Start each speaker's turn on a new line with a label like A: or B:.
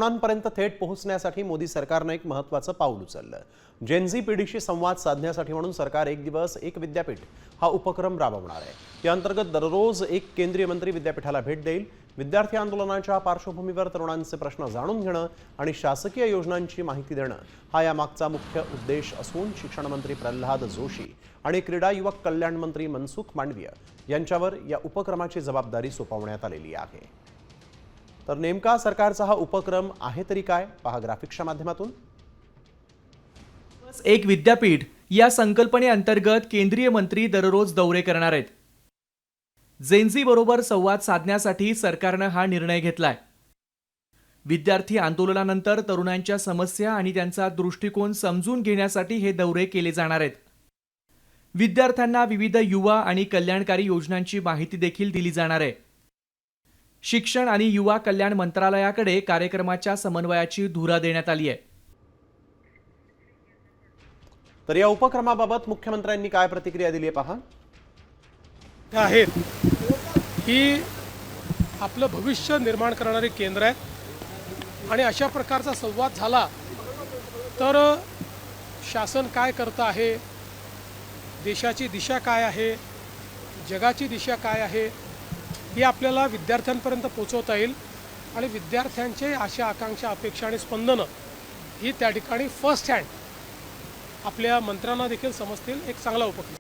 A: तरुणांपर्यंत थेट पोहोचण्यासाठी मोदी सरकारने एक महत्त्वाचं पाऊल उचललं। जेनझी पिढीशी संवाद साधण्यासाठी म्हणून सरकार एक दिवस एक विद्यापीठ हा उपक्रम राबवणार आहे। या अंतर्गत दररोज एक केंद्रीय मंत्री विद्यापीठाला भेट देईल। विद्यार्थी आंदोलनाच्या पार्श्वभूमीवर तरुणांचे प्रश्न जाणून घेणं आणि शासकीय योजनांची माहिती देणं हा यामागचा मुख्य उद्देश असून शिक्षण मंत्री प्रल्हाद जोशी आणि क्रीडा युवक कल्याण मंत्री मनसुख मांडवीय यांच्यावर या उपक्रमाची जबाबदारी सोपवण्यात आलेली आहे। तर नेमका सरकारचा हा उपक्रम आहे तरी काय, पहा ग्राफिक्सच्या माध्यमातून।
B: एक विद्यापीठ या संकल्पनेअंतर्गत केंद्रीय मंत्री दररोज दौरे करणार आहेत। जेनझी बरोबर संवाद साधण्यासाठी सरकारने हा निर्णय घेतलाय। विद्यार्थी आंदोलनानंतर तरुणांच्या समस्या आणि त्यांचा दृष्टिकोन समजून घेण्यासाठी हे दौरे केले जाणार आहेत। विद्यार्थ्यांना विविध युवा आणि कल्याणकारी योजनांची माहिती देखील दिली जाणार आहे। शिक्षण आणि युवा कल्याण मंत्रालयाकडे कार्यक्रमाच्या समन्वयाची धुरा देण्यात आली आहे।
A: तर या उपक्रमाबाबत मुख्यमंत्र्यांनी काय प्रतिक्रिया दिली आहे पहा।
C: आहेत ही आपलं भविष्य निर्माण करणारे केंद्र आहे आणि अशा प्रकारचा संवाद झाला तर शासन काय करतं आहे, देशाची दिशा काय आहे, जगाची दिशा काय आहे ही आपल्याला विद्यार्थ्यांपर्यंत पोहोचवता येईल आणि विद्यार्थ्यांचे आशा आकांक्षा अपेक्षा आणि स्पंदनं ही त्या ठिकाणी फर्स्ट हँड आपल्या मंत्र्यांना देखील समजतील। एक चांगला उपक्रम।